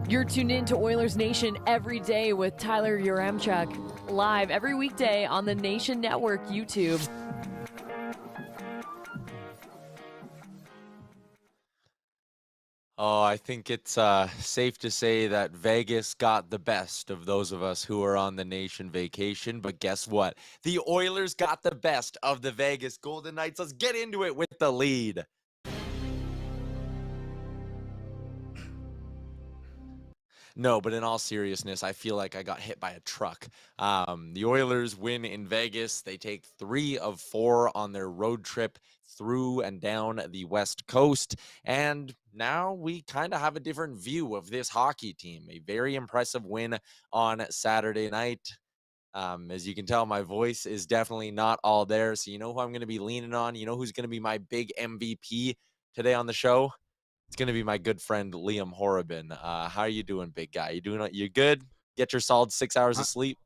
You're tuned in to Oilers Nation every day with Tyler Yaremchuk, live every weekday on the Nation Network YouTube. Oh, I think it's safe to say that Vegas got the best of those of us who are on the Nation vacation. But guess what? The Oilers got the best of the Vegas Golden Knights. Let's get into it with the lead. No, but in all seriousness, I feel like I got hit by a truck. The Oilers win in Vegas. They take 3 of 4 on their road trip through and down the West Coast. And now we kind of have a different view of this hockey team. A very impressive win on Saturday night. As you can tell, my voice is definitely not all there. So you know who I'm going to be leaning on? You know who's going to be my big MVP today on the show? It's going to be my good friend, Liam Horrobin. How are you doing, big guy? You good? Get your solid 6 hours of sleep?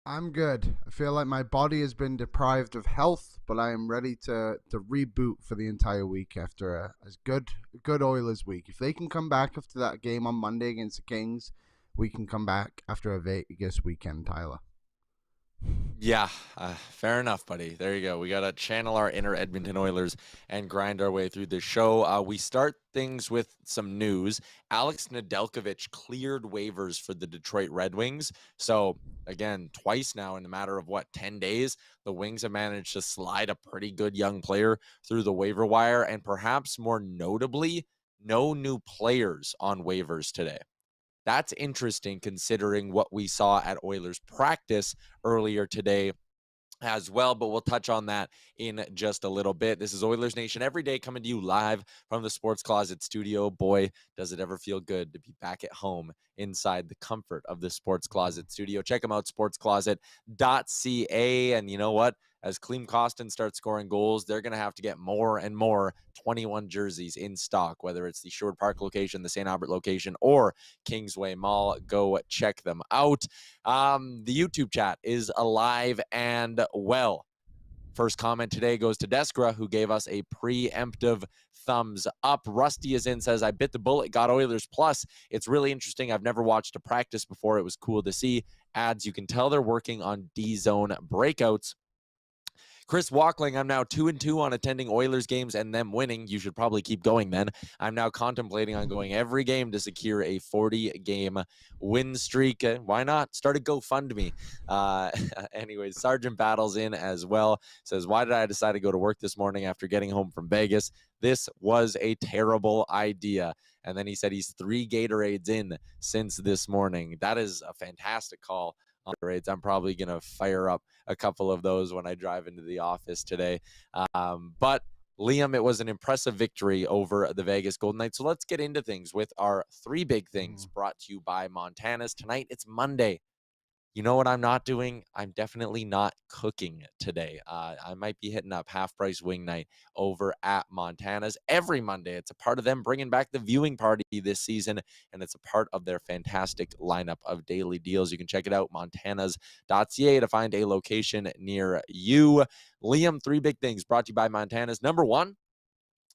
I'm good. I feel like my body has been deprived of health, but I am ready to reboot for the entire week after a good Oilers week. If they can come back after that game on Monday against the Kings, we can come back after a Vegas weekend, Tyler. Yeah, fair enough, buddy. There you go. We got to channel our inner Edmonton Oilers and grind our way through the show. We start things with some news. Alex Nedeljkovic cleared waivers for the Detroit Red Wings. So, again, twice now in a matter of, 10 days, the Wings have managed to slide a pretty good young player through the waiver wire. And perhaps more notably, no new players on waivers today. That's interesting considering what we saw at Oilers practice earlier today as well, but we'll touch on that in just a little bit. This is Oilers Nation Everyday coming to you live from the Sports Closet studio. Boy, does it ever feel good to be back at home inside the comfort of the Sports Closet studio. Check them out, sportscloset.ca. And you know what? As Klim Kostin starts scoring goals, they're going to have to get more and more 21 jerseys in stock, whether it's the Sherwood Park location, the St. Albert location, or Kingsway Mall. Go check them out. The YouTube chat is alive and well. First comment today goes to Deskra, who gave us a preemptive thumbs up. Rusty is in, says, I bit the bullet, got Oilers Plus. It's really interesting. I've never watched a practice before. It was cool to see. Adds, you can tell they're working on D-zone breakouts. Chris Walkling, I'm now 2-2 on attending Oilers games and them winning. You should probably keep going then. I'm now contemplating on going every game to secure a 40-game win streak. Why not? Start a GoFundMe. Anyways, Sergeant Battles in as well. Says, why did I decide to go to work this morning after getting home from Vegas? This was a terrible idea. And then he said he's 3 Gatorades in since this morning. That is a fantastic call. I'm probably going to fire up a couple of those when I drive into the office today. But Liam, it was an impressive victory over the Vegas Golden Knights. So let's get into things with our 3 big things brought to you by Montana's. Tonight, it's Monday. You know what I'm not doing? I'm definitely not cooking today. I might be hitting up Half Price Wing Night over at Montana's every Monday. It's a part of them bringing back the viewing party this season, and it's a part of their fantastic lineup of daily deals. You can check it out, montanas.ca, to find a location near you. Liam, 3 big things brought to you by Montana's. Number 1,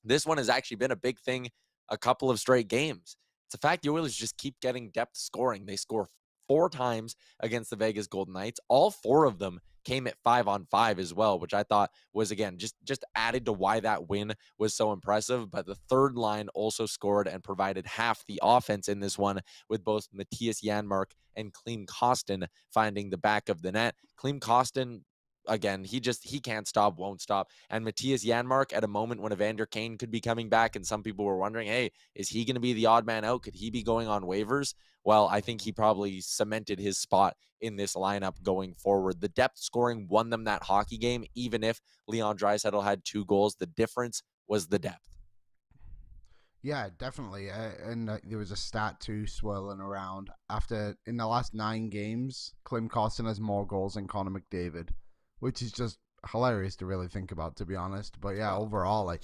this one has actually been a big thing a couple of straight games. It's the fact the Oilers just keep getting depth scoring. They score 4 times against the Vegas Golden Knights. All 4 of them came at 5-on-5 as well, which I thought was, again, just added to why that win was so impressive. But the third line also scored and provided half the offense in this one, with both Mattias Janmark and Klim Kostin finding the back of the net. Klim Kostin, again, he can't stop, won't stop. And Mattias Janmark, at a moment when Evander Kane could be coming back, and some people were wondering, hey, is he going to be the odd man out? Could he be going on waivers? Well, I think he probably cemented his spot in this lineup going forward. The depth scoring won them that hockey game, even if Leon Draisaitl had 2 goals. The difference was the depth. Yeah, definitely. And there was a stat too swirling around. In the last 9 games, Klim Kostin has more goals than Connor McDavid, which is just hilarious to really think about, to be honest. But yeah, overall,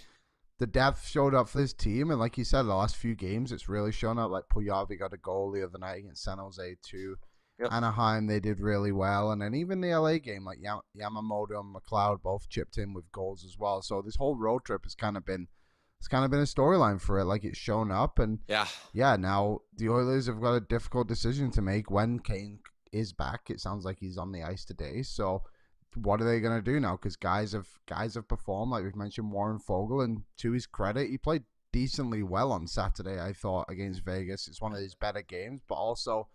the depth showed up for this team, and like you said, the last few games, it's really shown up. Like Puljujarvi got a goal the other night against San Jose too. Yep. Anaheim, they did really well, and then even the LA game, like Yamamoto and McLeod both chipped in with goals as well. So this whole road trip has kind of been it's kind of been a storyline for it. Like, it's shown up, and Yeah. yeah, now the Oilers have got a difficult decision to make when Kane is back. It sounds like he's on the ice today. So what are they going to do now? Because guys have performed, like we've mentioned, Warren Foegele, and to his credit, he played decently well on Saturday, I thought, against Vegas. It's one of his better games, but also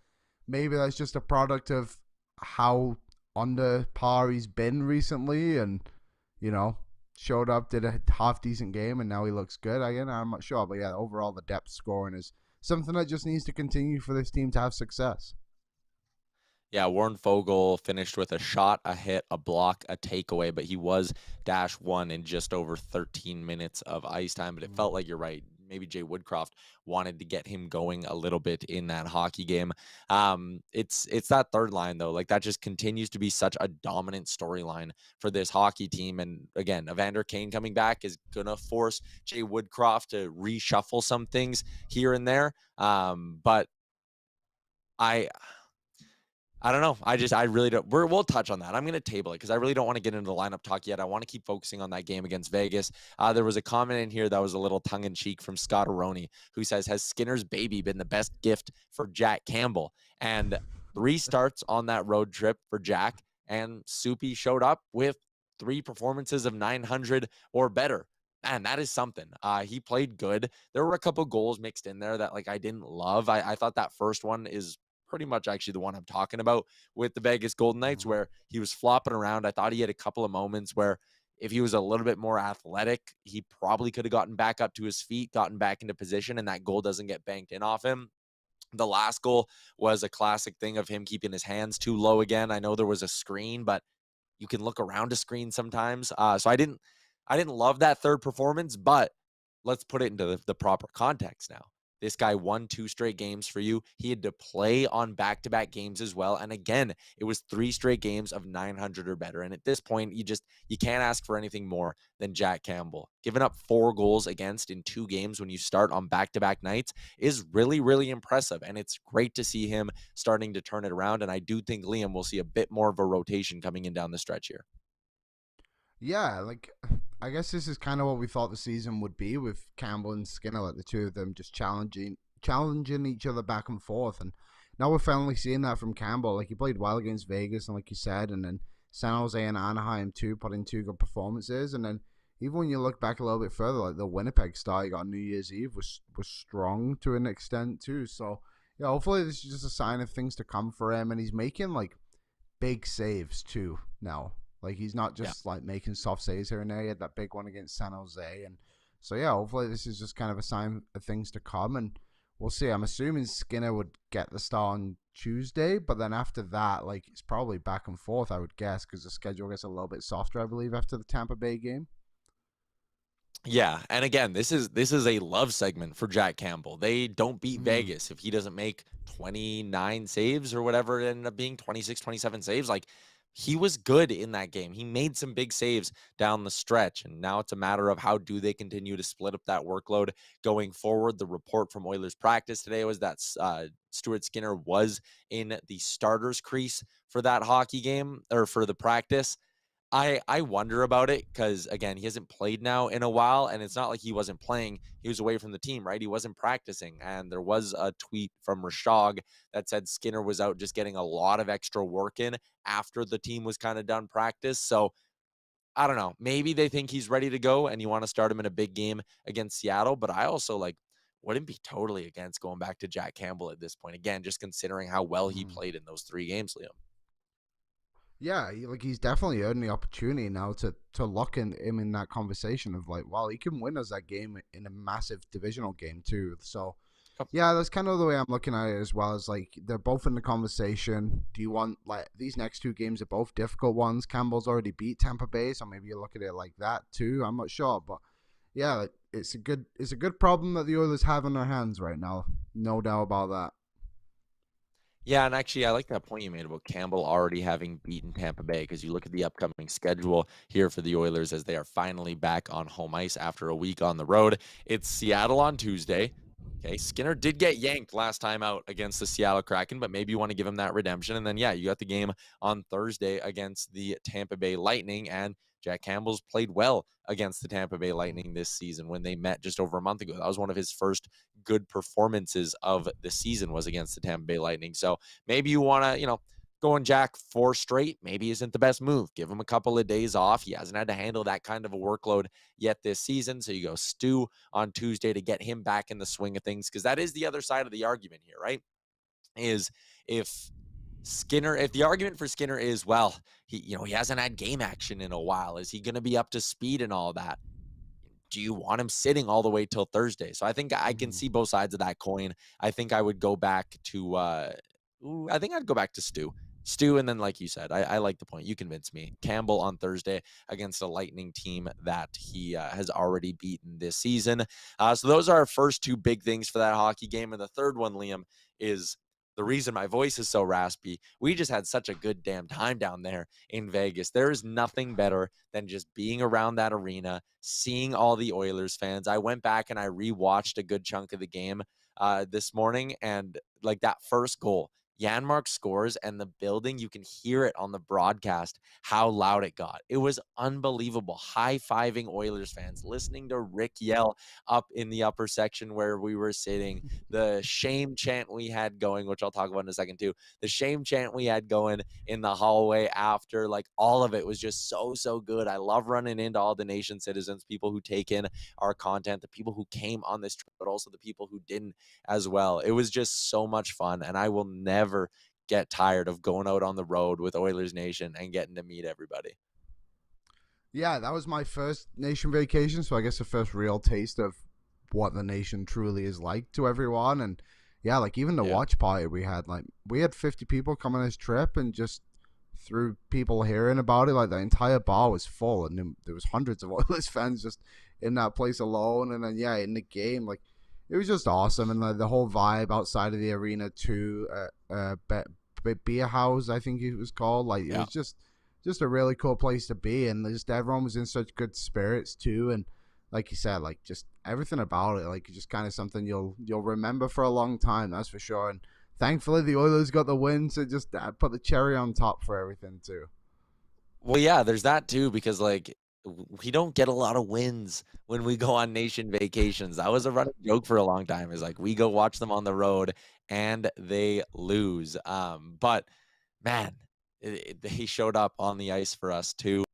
maybe that's just a product of how under par he's been recently, and showed up, did a half decent game, and now he looks good again. I'm not sure, but yeah, overall the depth scoring is something that just needs to continue for this team to have success. Yeah, Warren Foegele finished with a shot, a hit, a block, a takeaway, but he was -1 in just over 13 minutes of ice time. But it felt like, you're right, maybe Jay Woodcroft wanted to get him going a little bit in that hockey game. It's that third line, though. Like, that just continues to be such a dominant storyline for this hockey team. And again, Evander Kane coming back is gonna force Jay Woodcroft to reshuffle some things here and there. But I don't know. I really don't. We'll touch on that. I'm going to table it because I really don't want to get into the lineup talk yet. I want to keep focusing on that game against Vegas. There was a comment in here that was a little tongue in cheek from Scott Aroni, who says, "Has Skinner's baby been the best gift for Jack Campbell?" And 3 starts on that road trip for Jack, and Soupy showed up with 3 performances of 900 or better. Man, that is something. He played good. There were a couple goals mixed in there that, like, I didn't love. I thought that first one is pretty much actually the one I'm talking about with the Vegas Golden Knights, where he was flopping around. I thought he had a couple of moments where if he was a little bit more athletic, he probably could have gotten back up to his feet, gotten back into position, and that goal doesn't get banked in off him. The last goal was a classic thing of him keeping his hands too low again. I know there was a screen, but you can look around a screen sometimes. So I didn't love that third performance, but let's put it into the proper context now. This guy won 2 straight games for you. He had to play on back-to-back games as well. And again, it was 3 straight games of 900 or better. And at this point, you can't ask for anything more than Jack Campbell. Giving up 4 goals against in 2 games when you start on back-to-back nights is really, really impressive. And it's great to see him starting to turn it around. And I do think Liam will see a bit more of a rotation coming in down the stretch here. Yeah, like, I guess this is kind of what we thought the season would be with Campbell and Skinner, like the two of them just challenging each other back and forth. And now we're finally seeing that from Campbell. Like, he played well against Vegas, and like you said, and then San Jose and Anaheim too, put in 2 good performances. And then even when you look back a little bit further, like the Winnipeg start he got on New Year's Eve was strong to an extent too. So yeah, hopefully this is just a sign of things to come for him, and he's making like big saves too now. Like, he's not just like making soft saves here and there. He had that big one against San Jose. And so, yeah, hopefully this is just kind of a sign of things to come. And we'll see. I'm assuming Skinner would get the start on Tuesday. But then after that, like, it's probably back and forth, I would guess, because the schedule gets a little bit softer, I believe, after the Tampa Bay game. Yeah, and again, this is a love segment for Jack Campbell. They don't beat Vegas if he doesn't make 29 saves or whatever it ended up being, 26, 27 saves. Like, he was good in that game. He made some big saves down the stretch, and now it's a matter of how do they continue to split up that workload going forward. The report from Oilers practice today was that Stuart Skinner was in the starters crease for that hockey game, or for the practice. I wonder about it because, again, he hasn't played now in a while, and it's not like he wasn't playing. He was away from the team, right? He wasn't practicing, and there was a tweet from Rashog that said Skinner was out just getting a lot of extra work in after the team was kind of done practice. So I don't know. Maybe they think he's ready to go, and you want to start him in a big game against Seattle, but I also wouldn't be totally against going back to Jack Campbell at this point. Again, just considering how well he played in those 3 games, Liam. Yeah, he's definitely earned the opportunity now to lock him in that conversation of like, well, he can win us that game in a massive divisional game too. So, yeah, that's kind of the way I'm looking at it as well. As like they're both in the conversation. Do you want like these next 2 games are both difficult ones? Campbell's already beat Tampa Bay, so maybe you look at it like that too. I'm not sure, but yeah, it's a good problem that the Oilers have in their hands right now. No doubt about that. Yeah, and actually, I like that point you made about Campbell already having beaten Tampa Bay, because you look at the upcoming schedule here for the Oilers as they are finally back on home ice after a week on the road. It's Seattle on Tuesday. Okay, Skinner did get yanked last time out against the Seattle Kraken, but maybe you want to give him that redemption. And then, yeah, you got the game on Thursday against the Tampa Bay Lightning, and Jack Campbell's played well against the Tampa Bay Lightning this season when they met just over a month ago. That was one of his first good performances of the season, was against the Tampa Bay Lightning. So maybe you want to, going Jack 4 straight maybe isn't the best move. Give him a couple of days off. He hasn't had to handle that kind of a workload yet this season. So you go Stu on Tuesday to get him back in the swing of things, because that is the other side of the argument here, right? Is if the argument for Skinner is, well, he hasn't had game action in a while. Is he going to be up to speed and all that? Do you want him sitting all the way till Thursday? So I think I can see both sides of that coin. I think I would go back to, I think I'd go back to Stu, and then like you said, I like the point. You convinced me. Campbell on Thursday against a Lightning team that he has already beaten this season. So those are our first 2 big things for that hockey game. And the third one, Liam, is the reason my voice is so raspy. We just had such a good damn time down there in Vegas. There is nothing better than just being around that arena, seeing all the Oilers fans. I went back and I rewatched a good chunk of the game this morning, and like that first goal, Janmark scores, and the building, you can hear it on the broadcast, how loud it got. It was unbelievable. High-fiving Oilers fans, listening to Rick yell up in the upper section where we were sitting. The shame chant we had going, which I'll talk about in a second too. The shame chant we had going in the hallway after, like all of it was just so good. I love running into all the nation citizens, people who take in our content, the people who came on this trip, but also the people who didn't as well. It was just so much fun, and I will never get tired of going out on the road with Oilers Nation and getting to meet everybody. Yeah, that was my first Nation vacation, so I guess the first real taste of what the Nation truly is like to everyone. And yeah, like even the watch party we had 50 people come on this trip, and just through people hearing about it, like the entire bar was full, and there was hundreds of Oilers fans just in that place alone. And then in the game, like, it was just awesome, and the whole vibe outside of the arena too. Beer House, I think it was called. Like, it was just a really cool place to be, and just everyone was in such good spirits too. And like you said, like just everything about it, like just kind of something you'll remember for a long time. That's for sure. And thankfully, the Oilers got the win, so just put the cherry on top for everything too. Well, yeah, there's that too, because like we don't get a lot of wins when we go on Nation vacations. That was a running joke for a long time, is like we go watch them on the road and they lose. But man, he showed up on the ice for us too.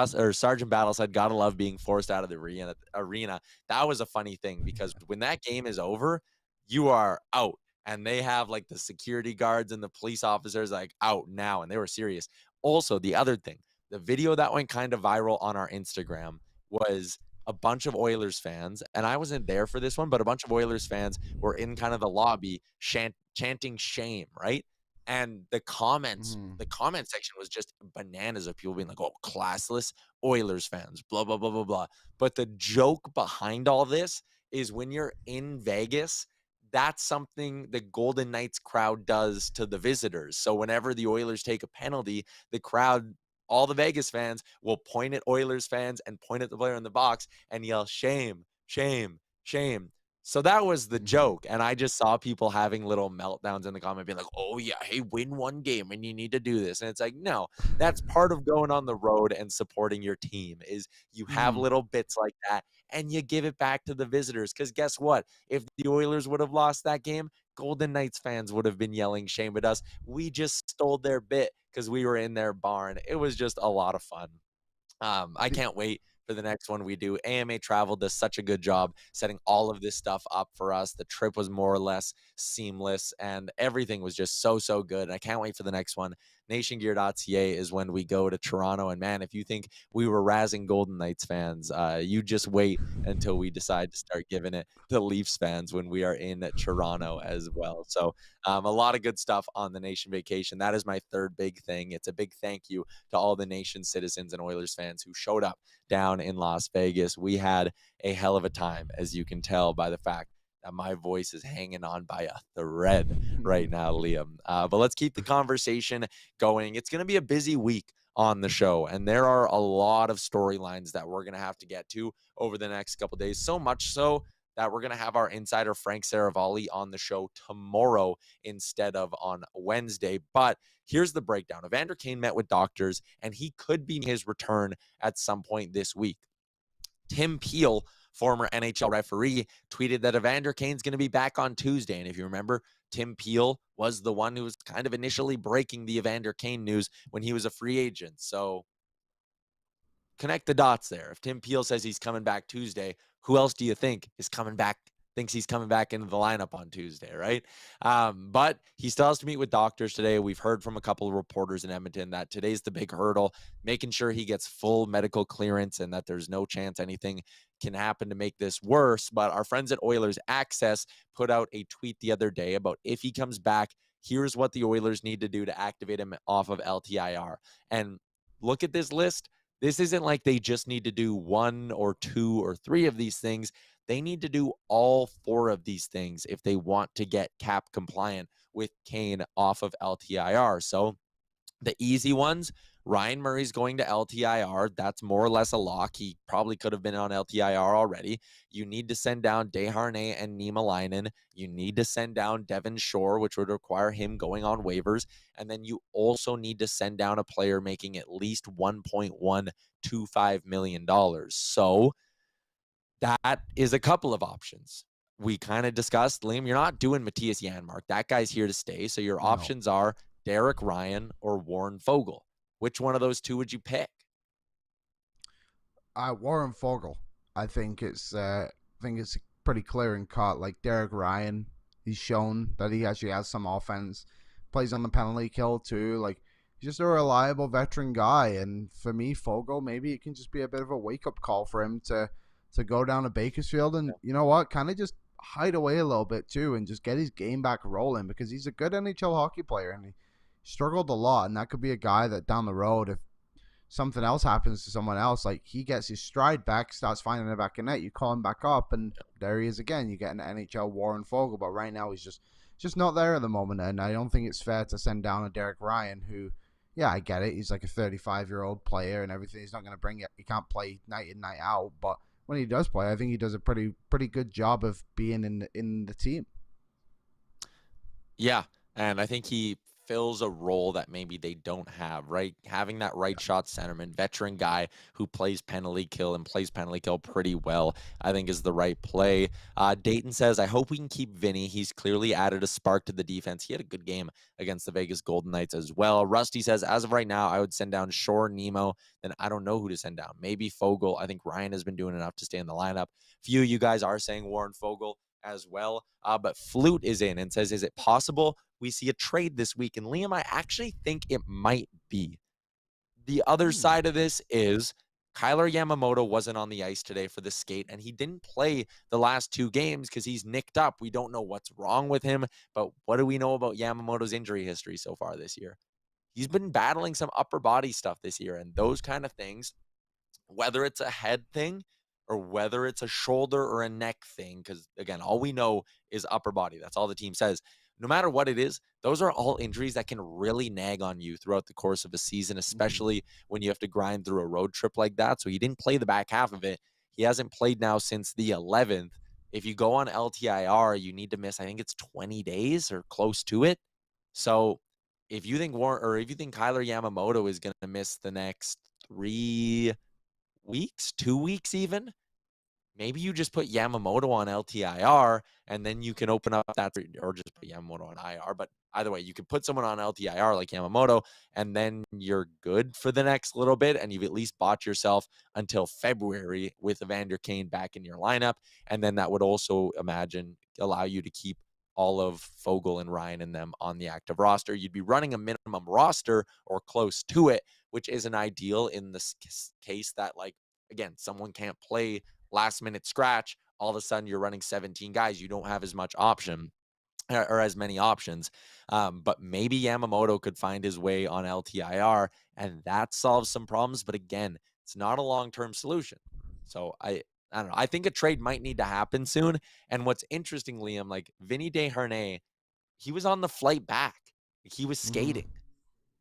Sergeant Battle said, "Gotta love being forced out of the arena." That was a funny thing, because when that game is over, you are out, and they have like the security guards and the police officers like out now, and they were serious. Also, the other thing, the video that went kind of viral on our Instagram was a bunch of Oilers fans, and I wasn't there for this one, but a bunch of Oilers fans were in kind of the lobby chanting shame, right? And the comment section was just bananas of people being like, "Oh, classless Oilers fans, blah, blah, blah, blah, blah." But the joke behind all this is, when you're in Vegas, that's something the Golden Knights crowd does to the visitors. So whenever the Oilers take a penalty, the crowd, all the Vegas fans, will point at Oilers fans and point at the player in the box and yell, "Shame, shame, shame." So that was the joke. And I just saw people having little meltdowns in the comment, being like, "Oh yeah, hey, win one game and you need to do this." And it's like, no, that's part of going on the road and supporting your team, is you have little bits like that and you give it back to the visitors. Because guess what? If the Oilers would have lost that game, Golden Knights fans would have been yelling shame at us. We just stole their bit because we were in their barn. It was just a lot of fun. I can't wait for the next one we do. AMA Travel does such a good job setting all of this stuff up for us. The trip was more or less seamless, and everything was just so good. And I can't wait for the next one. NationGear.ca is when we go to Toronto. And man, if you think we were razzing Golden Knights fans, you just wait until we decide to start giving it to Leafs fans when we are in Toronto as well. So a lot of good stuff on the Nation vacation. That is my third big thing. It's a big thank you to all the Nation citizens and Oilers fans who showed up down in Las Vegas. We had a hell of a time, as you can tell by the fact that my voice is hanging on by a thread right now, Liam. But let's keep the conversation going. It's going to be a busy week on the show, and there are a lot of storylines that we're going to have to get to over the next couple days. So much so that we're going to have our insider Frank Saravalli on the show tomorrow instead of on Wednesday. But here's the breakdown. Evander Kane met with doctors, and he could be his return at some point this week. Tim Peel, former NHL referee, tweeted that Evander Kane's going to be back on Tuesday. And if you remember, Tim Peel was the one who was kind of initially breaking the Evander Kane news when he was a free agent. So connect the dots there. If Tim Peel says he's coming back Tuesday, who else do you think is coming back, thinks he's coming back into the lineup on Tuesday, right? But he still has to meet with doctors today. We've heard from a couple of reporters in Edmonton that today's the big hurdle, making sure he gets full medical clearance and that there's no chance anything can happen to make this worse. But our friends at Oilers Access put out a tweet the other day about if he comes back, here's what the Oilers need to do to activate him off of LTIR. And look at this list. This isn't like they just need to do 1 or 2 or 3 of these things. They need to do all 4 of these things if they want to get cap compliant with Kane off of LTIR. So the easy ones, Ryan Murray's going to LTIR. That's more or less a lock. He probably could have been on LTIR already. You need to send down Desharnais and Niemelainen. You need to send down Devon Shore, which would require him going on waivers. And then you also need to send down a player making at least $1.125 million. So that is a couple of options. We kind of discussed, Liam, you're not doing Mattias Janmark. That guy's here to stay. So your options are Derek Ryan or Warren Foegele. Which one of those 2 would you pick? Warren Foegele. I think it's pretty clear and cut. Like Derek Ryan, he's shown that he actually has some offense. Plays on the penalty kill too. Like he's just a reliable veteran guy. And for me, Foegele, maybe it can just be a bit of a wake up call for him to go down to Bakersfield and you know what, kind of just hide away a little bit too and just get his game back rolling because he's a good NHL hockey player and he struggled a lot, and that could be a guy that down the road, if something else happens to someone else, like he gets his stride back, starts finding the back of net, you call him back up, and there he is again. You get an NHL Warren Foegele, but right now he's just not there at the moment, and I don't think it's fair to send down a Derek Ryan who, yeah, I get it, he's like a 35-year-old player and everything. He's not going to bring it. He can't play night in, night out, but when he does play, I think he does a pretty good job of being in the team. Yeah, and I think he fills a role that maybe they don't have, right? Having that right shot centerman, veteran guy who plays penalty kill and plays penalty kill pretty well, I think is the right play. Dayton says, I hope we can keep Vinny. He's clearly added a spark to the defense. He had a good game against the Vegas Golden Knights as well. Rusty says, as of right now, I would send down Shore, Nemo. Then I don't know who to send down. Maybe Foegele. I think Ryan has been doing enough to stay in the lineup. Few of you guys are saying Warren Foegele as well. But Flute is in and says, is it possible we see a trade this week? And Liam, I actually think it might be. The other side of this is Kyler Yamamoto wasn't on the ice today for the skate, and he didn't play the last 2 games because he's nicked up. We don't know what's wrong with him, but what do we know about Yamamoto's injury history so far this year? He's been battling some upper body stuff this year, and those kind of things, whether it's a head thing or whether it's a shoulder or a neck thing, because again, all we know is upper body. That's all the team says. No matter what it is, those are all injuries that can really nag on you throughout the course of a season, especially when you have to grind through a road trip like that. So he didn't play the back half of it. He hasn't played now since the 11th. If you go on LTIR, you need to miss, I think it's 20 days or close to it. So if you think Kyler Yamamoto is going to miss the next 3 weeks, 2 weeks even, maybe you just put Yamamoto on LTIR and then you can open up that, or just put Yamamoto on IR. But either way, you can put someone on LTIR like Yamamoto, and then you're good for the next little bit, and you've at least bought yourself until February with Evander Kane back in your lineup. And then that would also allow you to keep all of Foegele and Ryan and them on the active roster. You'd be running a minimum roster or close to it, which isn't ideal in this case that, like, again, someone can't play last minute scratch. All of a sudden you're running 17 guys. You don't have as much option or as many options. But maybe Yamamoto could find his way on LTIR and that solves some problems. But again, it's not a long-term solution. So I don't know. I think a trade might need to happen soon. And what's interesting, Liam, like Vinny Desharnais, he was on the flight back. He was skating.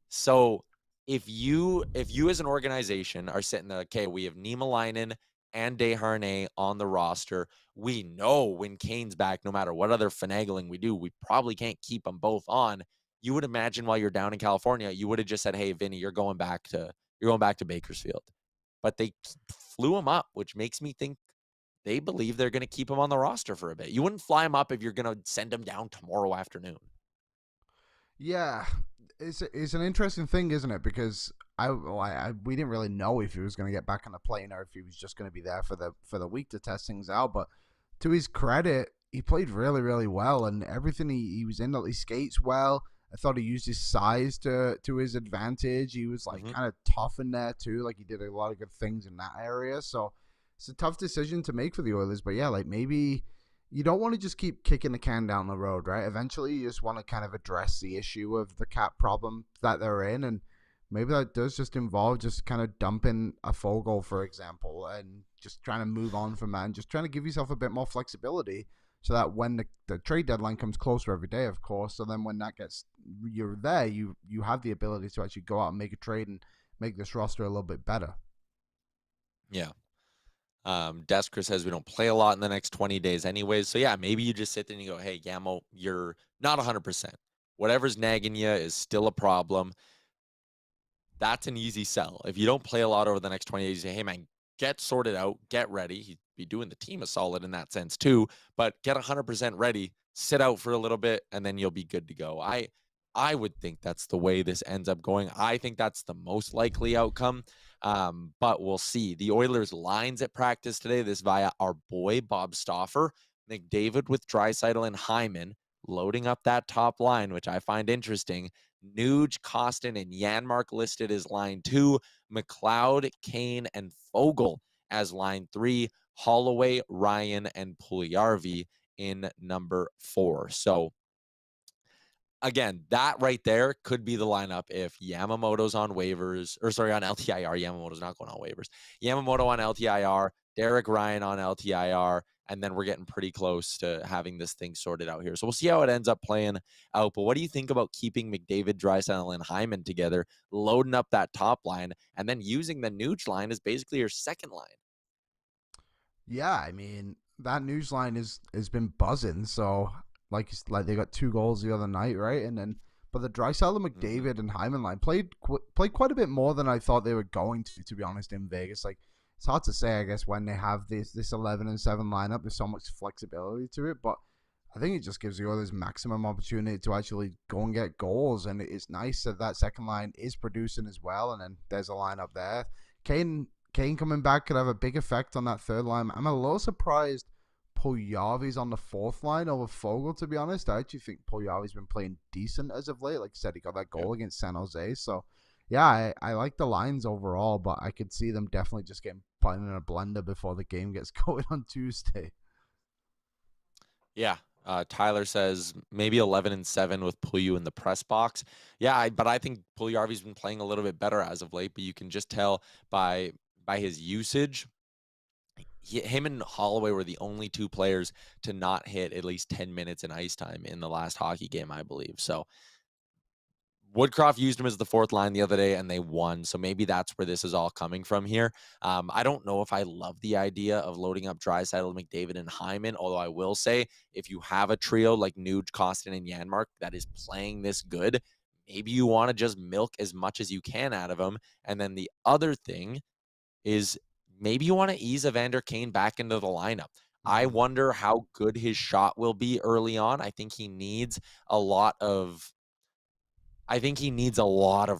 So if you as an organization are sitting there, okay, we have Niemelainen and Desharnais on the roster. We know when Kane's back, no matter what other finagling we do, we probably can't keep them both on. You would imagine while you're down in California, you would have just said, hey, Vinny, you're going back to Bakersfield. But they flew him up, which makes me think they believe they're going to keep him on the roster for a bit. You wouldn't fly him up if you're going to send him down tomorrow afternoon. Yeah, it's an interesting thing, isn't it? Because we didn't really know if he was going to get back on the plane or if he was just going to be there for the week to test things out. But to his credit, he played really, really well, and everything he was in, he skates well. I thought he used his size to his advantage. He was like kind of tough in there too. Like he did a lot of good things in that area. So it's a tough decision to make for the Oilers. But yeah, like maybe you don't want to just keep kicking the can down the road, right? Eventually, you just want to kind of address the issue of the cap problem that they're in, and maybe that does just involve just kind of dumping a Fogle, for example, and just trying to move on from that and just trying to give yourself a bit more flexibility so that when the trade deadline comes closer every day, of course, so then when that gets, you're there, you have the ability to actually go out and make a trade and make this roster a little bit better. Yeah. Desker says we don't play a lot in the next 20 days anyways. So yeah, maybe you just sit there and you go, hey, Yamo, you're not 100%. Whatever's nagging you is still a problem. That's an easy sell. If you don't play a lot over the next 20 days, you say, hey, man, get sorted out, get ready. He'd be doing the team a solid in that sense too, but get 100% ready, sit out for a little bit, and then you'll be good to go. I would think that's the way this ends up going. I think that's the most likely outcome. But we'll see. The Oilers lines at practice today, this via our boy Bob Stauffer. McDavid with Draisaitl and Hyman loading up that top line, which I find interesting. Nuge, Kostin, and Janmark listed as line 2. McLeod, Kane, and Fogle as line 3. Holloway, Ryan, and Puljujarvi in number 4. So again, that right there could be the lineup if Yamamoto's on waivers, or sorry, on LTIR. Yamamoto's not going on waivers. Yamamoto on LTIR, Derek Ryan on LTIR, and then we're getting pretty close to having this thing sorted out here. So we'll see how it ends up playing out. But what do you think about keeping McDavid, Draisaitl, and Hyman together, loading up that top line, and then using the Nuge line as basically your second line? Yeah, I mean, that news line has been buzzing. So like they got 2 goals the other night, right? And then but the Draisaitl, McDavid, and Hyman line played quite a bit more than I thought they were going to be honest, in Vegas. Like it's hard to say, I guess, when they have this 11-7 lineup. There's so much flexibility to it, but I think it just gives the others maximum opportunity to actually go and get goals, and it's nice that second line is producing as well. And then there's a lineup there. Kane coming back could have a big effect on that third line. I'm a little surprised Puljujarvi's on the fourth line over Fogle, to be honest. I actually think Puljujarvi's been playing decent as of late. Like I said, he got that goal against San Jose. So, yeah, I like the lines overall, but I could see them definitely just getting put in a blender before the game gets going on Tuesday. Yeah. Tyler says maybe 11-7 with Pulju in the press box. Yeah, but I think Puljujarvi's been playing a little bit better as of late, but you can just tell by his usage. Him and Holloway were the only 2 players to not hit at least 10 minutes in ice time in the last hockey game, I believe. So Woodcroft used him as the fourth line the other day, and they won. So maybe that's where this is all coming from here. I don't know if I love the idea of loading up Draisaitl, McDavid, and Hyman, although I will say if you have a trio like Nuge, Kostin, and Janmark that is playing this good, maybe you want to just milk as much as you can out of them. And then the other thing is maybe you want to ease Evander Kane back into the lineup. I wonder how good his shot will be early on. I think he needs a lot of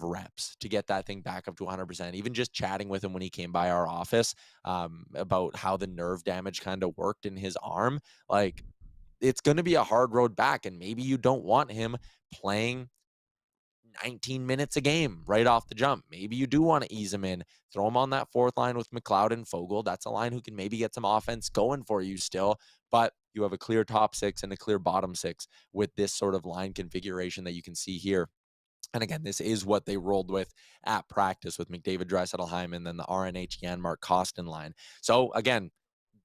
reps to get that thing back up to 100%. Even just chatting with him when he came by our office about how the nerve damage kind of worked in his arm, like it's going to be a hard road back. And maybe you don't want him playing 19 minutes a game right off the jump. Maybe you do want to ease him in, throw him on that fourth line with McLeod and Fogle. That's a line who can maybe get some offense going for you still, but you have a clear top 6 and a clear bottom 6 with this sort of line configuration that you can see here. And again, this is what they rolled with at practice with McDavid, Draisaitl, Hyman, then the RNH, Janmark, Kostin line. So again,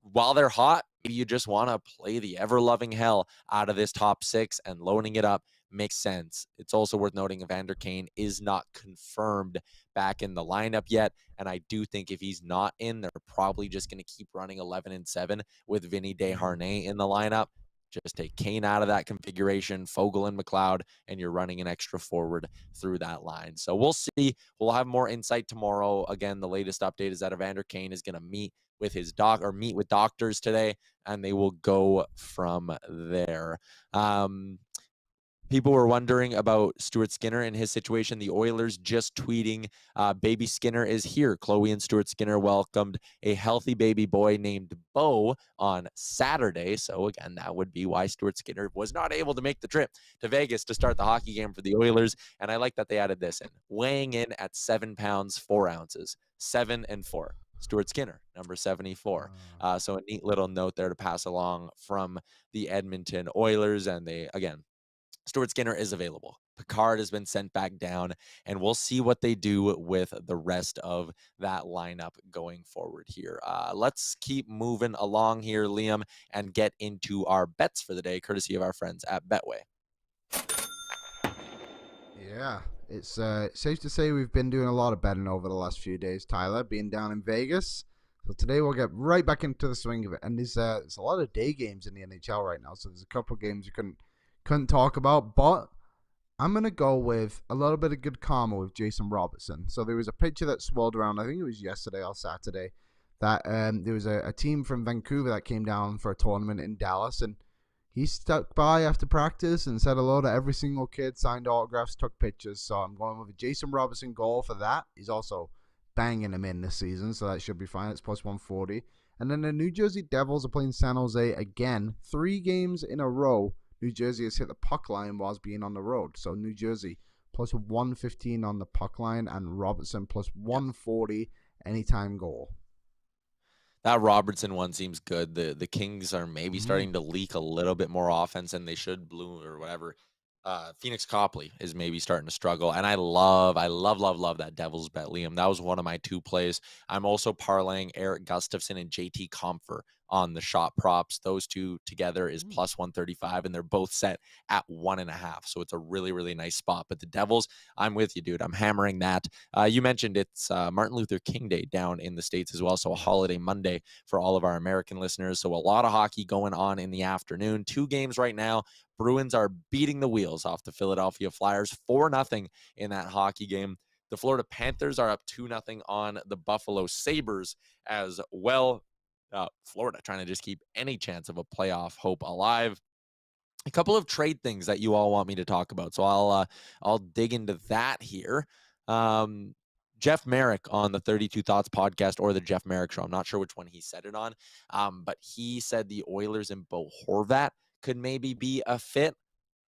while they're hot, maybe you just want to play the ever-loving hell out of this top 6 and loading it up. makes sense. It's also worth noting Evander Kane is not confirmed back in the lineup yet. And I do think if he's not in, they're probably just going to keep running 11-7 with Vinny Desharnais in the lineup. Just take Kane out of that configuration, Fogle and McLeod, and you're running an extra forward through that line. So we'll see. We'll have more insight tomorrow. Again, the latest update is that Evander Kane is going to meet with his meet with doctors today, and they will go from there. People were wondering about Stuart Skinner and his situation. The Oilers just tweeting, baby Skinner is here. Chloe and Stuart Skinner welcomed a healthy baby boy named Bo on Saturday. So again, that would be why Stuart Skinner was not able to make the trip to Vegas to start the hockey game for the Oilers. And I like that they added this in. Weighing in at 7 pounds, 4 ounces, 7 and 4. Stuart Skinner, number 74. So a neat little note there to pass along from the Edmonton Oilers. And they, again, Stuart Skinner is available. Picard has been sent back down, and we'll see what they do with the rest of that lineup going forward here. Let's keep moving along here, Liam, and get into our bets for the day, courtesy of our friends at Betway. Yeah, it's safe to say we've been doing a lot of betting over the last few days, Tyler, being down in Vegas. So today we'll get right back into the swing of it. And there's a lot of day games in the NHL right now, so there's a couple of games you couldn't talk about, but I'm going to go with a little bit of good karma with Jason Robertson. So there was a picture that swirled around, I think it was yesterday or Saturday, that there was a team from Vancouver that came down for a tournament in Dallas, and he stuck by after practice and said hello to every single kid, signed autographs, took pictures. So I'm going with a Jason Robertson goal for that. He's also banging him in this season, so that should be fine. It's plus 140. And then the New Jersey Devils are playing San Jose again. 3 games in a row, New Jersey has hit the puck line whilst being on the road. So New Jersey plus 115 on the puck line and Robertson plus 140 anytime goal. That Robertson one seems good. The Kings are maybe starting to leak a little bit more offense than they should, blue or whatever. Phoenix Copley is maybe starting to struggle. And I love that Devils bet, Liam. That was one of my 2 plays. I'm also parlaying Eric Gustafson and JT Compher on the shot props. Those 2 together is plus 135, and they're both set at 1.5. So it's a really, really nice spot. But the Devils, I'm with you, dude. I'm hammering that. You mentioned it's Martin Luther King Day down in the States as well. So a holiday Monday for all of our American listeners. So a lot of hockey going on in the afternoon. 2 games right now. Bruins are beating the wheels off the Philadelphia Flyers 4-0 in that hockey game. The Florida Panthers are up 2-0 on the Buffalo Sabres as well. Florida trying to just keep any chance of a playoff hope alive. A couple of trade things that you all want me to talk about, so I'll dig into that here. Jeff Merrick on the 32 Thoughts podcast or the Jeff Merrick Show. I'm not sure which one he said it on, but he said the Oilers and Bo Horvat could maybe be a fit.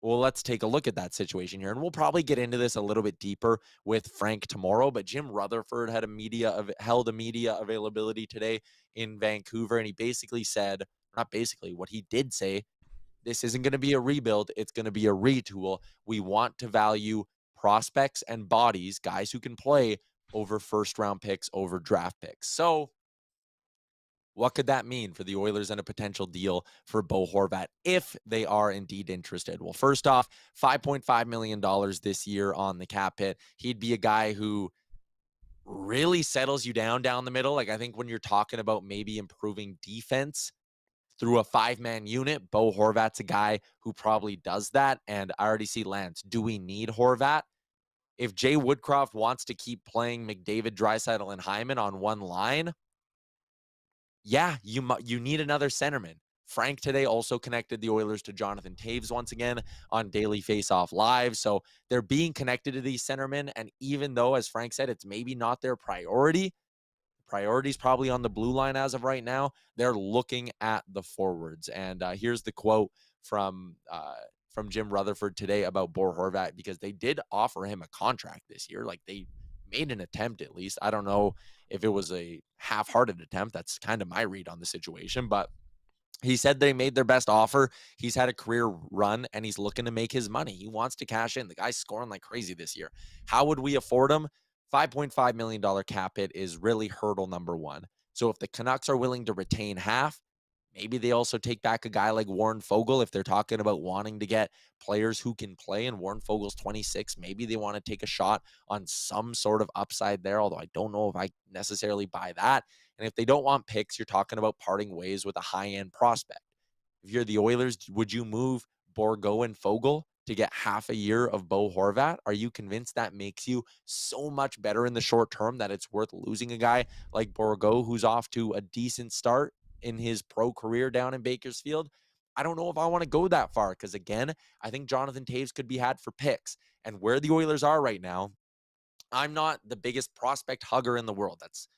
Well, let's take a look at that situation here, and we'll probably get into this a little bit deeper with Frank tomorrow, but Jim Rutherford held a media availability today in Vancouver, and he basically said, not basically, what he did say, this isn't going to be a rebuild, it's going to be a retool. We want to value prospects and bodies, guys who can play, over first-round picks, over draft picks. So what could that mean for the Oilers and a potential deal for Bo Horvat if they are indeed interested? Well, first off, $5.5 million this year on the cap hit. He'd be a guy who really settles you down the middle. Like, I think when you're talking about maybe improving defense through a 5-man unit, Bo Horvat's a guy who probably does that. And I already see Lance. Do we need Horvat? If Jay Woodcroft wants to keep playing McDavid, Draisaitl, and Hyman on one line, yeah, you need another centerman. Frank today also connected the Oilers to Jonathan Taves once again on Daily Faceoff Live. So they're being connected to these centermen. And even though, as Frank said, it's maybe not their priority, priority's probably on the blue line as of right now, they're looking at the forwards. And here's the quote from Jim Rutherford today about Bo Horvat, because they did offer him a contract this year. Like, they made an attempt at least. I don't know if it was a half-hearted attempt. That's kind of my read on the situation, but he said they made their best offer. He's had a career run, and he's looking to make his money. He wants to cash in. The guy's scoring like crazy this year. How would we afford him? $5.5 million cap hit is really hurdle number 1. So if the Canucks are willing to retain half, Maybe they also take back a guy like Warren Fogle if they're talking about wanting to get players who can play, and Warren Fogel's 26. Maybe they want to take a shot on some sort of upside there, although I don't know if I necessarily buy that. And if they don't want picks, you're talking about parting ways with a high-end prospect. If you're the Oilers, would you move Borgo and Fogle to get half a year of Bo Horvat? Are you convinced that makes you so much better in the short term that it's worth losing a guy like Borgo, who's off to a decent start in his pro career down in Bakersfield? I don't know if I want to go that far because, again, I think Jonathan Toews could be had for picks. And where the Oilers are right now, I'm not the biggest prospect hugger in the world. That's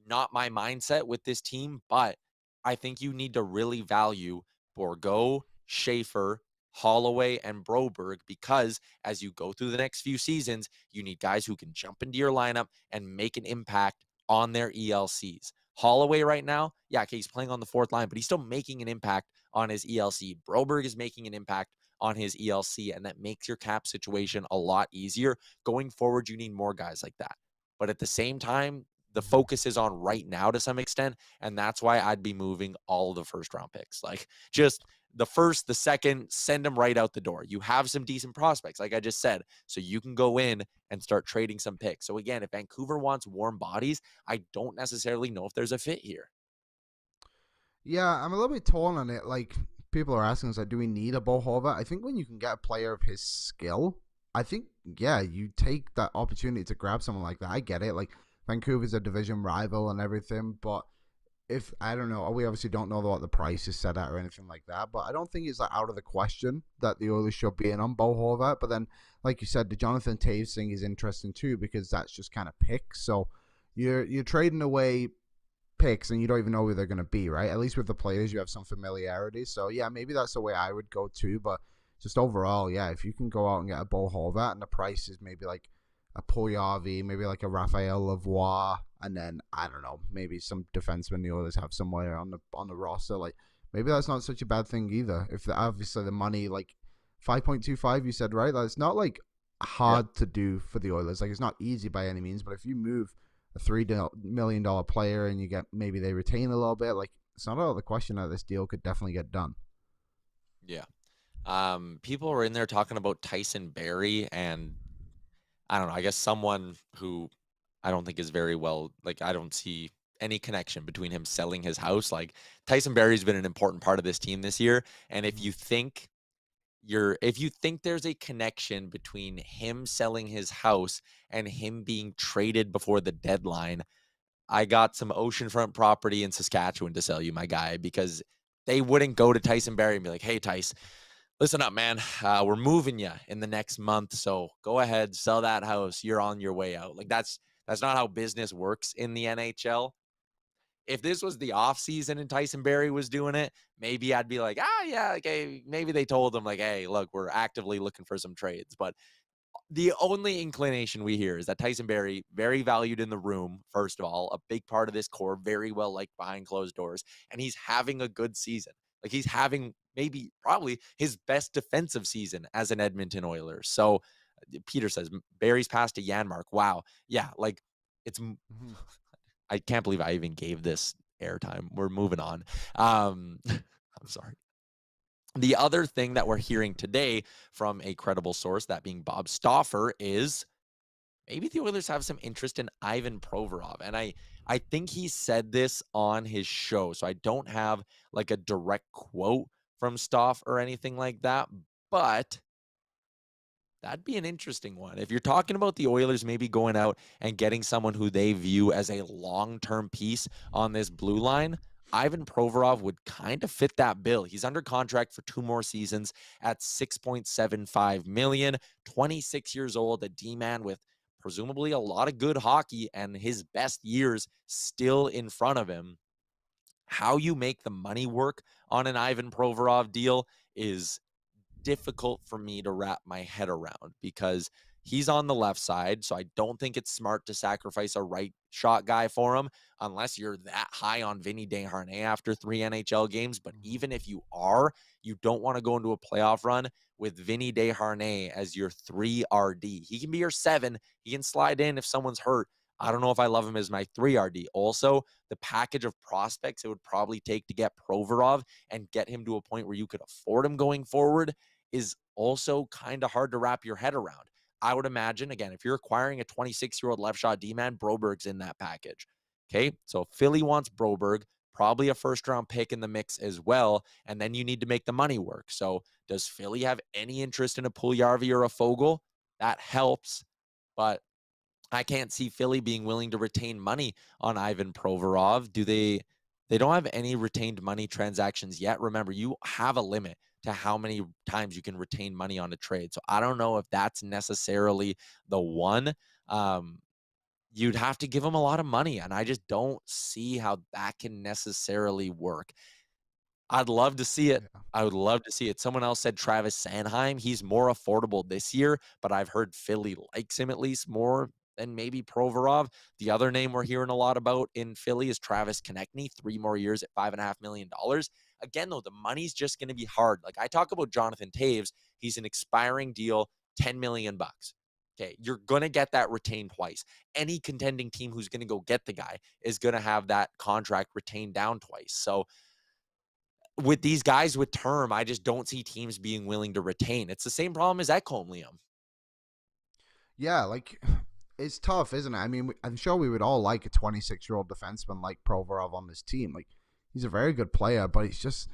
not my mindset with this team, but I think you need to really value Borgo, Schaefer, Holloway, and Broberg, because as you go through the next few seasons, you need guys who can jump into your lineup and make an impact on their ELCs. Holloway right now, yeah, okay, he's playing on the fourth line, but he's still making an impact on his ELC. Broberg is making an impact on his ELC, and that makes your cap situation a lot easier. Going forward, you need more guys like that. But at the same time, the focus is on right now to some extent, and that's why I'd be moving all of the first-round picks. Like, just the first, the second, send them right out the door. You have some decent prospects, like I just said, so you can go in and start trading some picks. So again, if Vancouver wants warm bodies, I don't necessarily know if there's a fit here. Yeah, I'm a little bit torn on it. Like, people are asking us, like, do we need a Bo Horvat? I think when you can get a player of his skill, I think, yeah, you take that opportunity to grab someone like that. I get it. Like, Vancouver's a division rival and everything, but if, I don't know, we obviously don't know what the price is set at or anything like that, but I don't think it's like out of the question that the Oilers should be in on Bo Horvat. But then, like you said, the Jonathan Toews thing is interesting too, because that's just kind of picks. So you're trading away picks and you don't even know who they're going to be, right? At least with the players, you have some familiarity. So yeah, maybe that's the way I would go too. But just overall, yeah, if you can go out and get a Bo Horvat and the price is maybe like a Puljujarvi, maybe like a Raphael Lavoie, and then I don't know, maybe some defenseman the Oilers have somewhere on the roster, like maybe that's not such a bad thing either. If obviously the money, like 5.25, you said, right? Like, it's not like hard to do for the Oilers. Like, it's not easy by any means, but if you move a $3 million player and you get, maybe they retain a little bit, like, it's not out of the question that this deal could definitely get done. Yeah. People were in there talking about Tyson Barrie, and I don't know, I guess someone who I don't think is very well, like, I don't see any connection between him selling his house. Like, Tyson Barrie's been an important part of this team this year, and if you think there's a connection between him selling his house and him being traded before the deadline, I got some oceanfront property in Saskatchewan to sell you, my guy, because they wouldn't go to Tyson Barrie and be like, hey, Tice, listen up, man. We're moving you in the next month, so go ahead, sell that house. You're on your way out. Like, that's not how business works in the NHL. If this was the off season and Tyson Barrie was doing it, maybe I'd be like, yeah, okay, maybe they told him, like, hey, look, we're actively looking for some trades. But the only inclination we hear is that Tyson Barrie, very valued in the room, first of all, a big part of this core, very well liked behind closed doors, and he's having a good season. Like, he's having probably his best defensive season as an Edmonton Oilers. So Peter says Barrie's passed to Janmark. Wow. Yeah, like, it's I can't believe I even gave this airtime. We're moving on. I'm sorry. The other thing that we're hearing today from a credible source, that being Bob Stauffer, is maybe the Oilers have some interest in Ivan Provorov. And I think he said this on his show, so I don't have like a direct quote from Stauffer or anything like that, but that'd be an interesting one. If you're talking about the Oilers maybe going out and getting someone who they view as a long-term piece on this blue line, Ivan Provorov would kind of fit that bill. He's under contract for 2 more seasons at $6.75 million, 26 years old, a D-man with presumably a lot of good hockey and his best years still in front of him. How you make the money work on an Ivan Provorov deal is difficult for me to wrap my head around, because he's on the left side, so I don't think it's smart to sacrifice a right shot guy for him unless you're that high on Vinny Desharnais after 3 NHL games. But even if you are, you don't want to go into a playoff run with Vinny Desharnais as your 3 RD. He can be your 7. He can slide in if someone's hurt. I don't know if I love him as my 3RD. Also, the package of prospects it would probably take to get Provorov and get him to a point where you could afford him going forward is also kind of hard to wrap your head around. I would imagine, again, if you're acquiring a 26-year-old left shot D-man, Broberg's in that package. Okay, so Philly wants Broberg, probably a first-round pick in the mix as well, and then you need to make the money work. So does Philly have any interest in a Puljujarvi or a Foegele? That helps, but I can't see Philly being willing to retain money on Ivan Provorov. They don't have any retained money transactions yet. Remember, you have a limit to how many times you can retain money on a trade. So I don't know if that's necessarily the one. You'd have to give him a lot of money, and I just don't see how that can necessarily work. I'd love to see it. Yeah. I would love to see it. Someone else said Travis Sanheim. He's more affordable this year, but I've heard Philly likes him at least more than maybe Provorov. The other name we're hearing a lot about in Philly is Travis Konechny, 3 more years at $5.5 million. Again, though, the money's just going to be hard. Like I talk about Jonathan Taves, he's an expiring deal, $10 million. Okay, you're going to get that retained twice. Any contending team who's going to go get the guy is going to have that contract retained down twice. So with these guys with term, I just don't see teams being willing to retain. It's the same problem as Ekholm, Liam. Yeah, like it's tough, isn't it? I mean, I'm sure we would all like a 26-year-old defenseman like Provorov on this team. Like he's a very good player, but it's just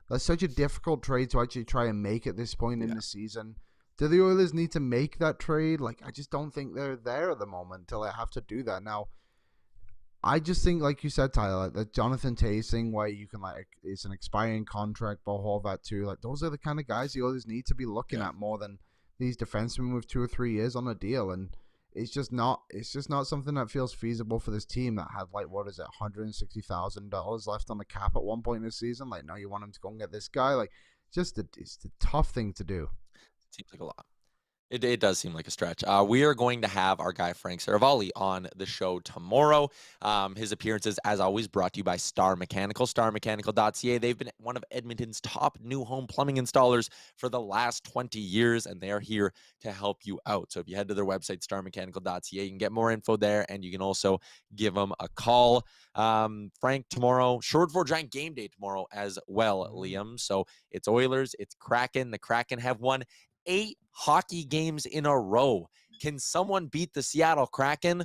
that's such a difficult trade to actually try and make at this point in the season. Do the Oilers need to make that trade? Like I just don't think they're there at the moment until they have to do that. Now, I just think, like you said, Tyler, the Jonathan Taves thing where you can it's an expiring contract, but Horvat too. Like those are the kind of guys the Oilers need to be looking at more than these defensemen with 2 or 3 years on a deal. And it's just not something that feels feasible for this team that had $160,000 left on the cap at one point in the season. Like now you want him to go and get this guy. Like it's a tough thing to do. Seems like a lot. It does seem like a stretch. We are going to have our guy Frank Saravalli on the show tomorrow. His appearances, as always, brought to you by Star Mechanical, starmechanical.ca. They've been one of Edmonton's top new home plumbing installers for the last 20 years, and they are here to help you out. So if you head to their website, starmechanical.ca, you can get more info there, and you can also give them a call. Frank, tomorrow, Short for Giant game day tomorrow as well, Liam. So it's Oilers, it's Kraken. The Kraken have won 8 hockey games in a row. Can someone beat the Seattle Kraken?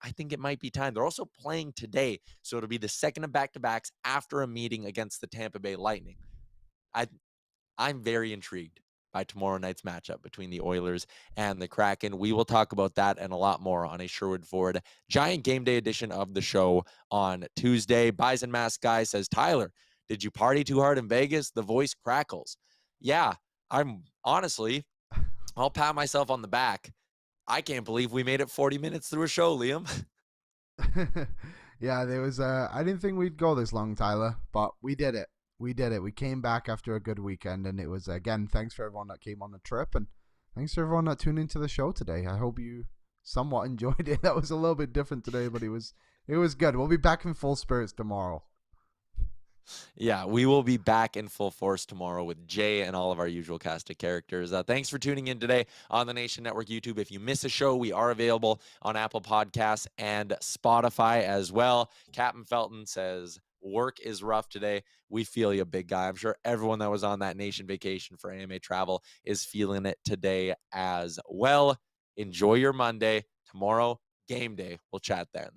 I think it might be time. They're also playing today, so it'll be the second of back-to-backs after a meeting against the Tampa Bay Lightning. I'm very intrigued by tomorrow night's matchup between the Oilers and the Kraken. We will talk about that and a lot more on a Sherwood Ford Giant Game Day edition of the show on Tuesday. Bison Mask Guy says, Tyler, did you party too hard in Vegas? The voice crackles. Yeah, honestly, I'll pat myself on the back. I can't believe we made it 40 minutes through a show, Liam. Yeah, there was I didn't think we'd go this long, Tyler, but we did it. We came back after a good weekend, and it was, again, thanks for everyone that came on the trip, and thanks for everyone that tuned into the show today. I hope you somewhat enjoyed it. That was a little bit different today, but it was good. We'll be back in full spirits tomorrow. Yeah, we will be back in full force tomorrow with Jay and all of our usual cast of characters. Thanks for tuning in today on the Nation Network YouTube. If you miss a show, we are available on Apple Podcasts and Spotify as well. Captain Felton says, work is rough today. We feel you, big guy. I'm sure everyone that was on that Nation vacation for AMA travel is feeling it today as well. Enjoy your Monday. Tomorrow, game day. We'll chat then.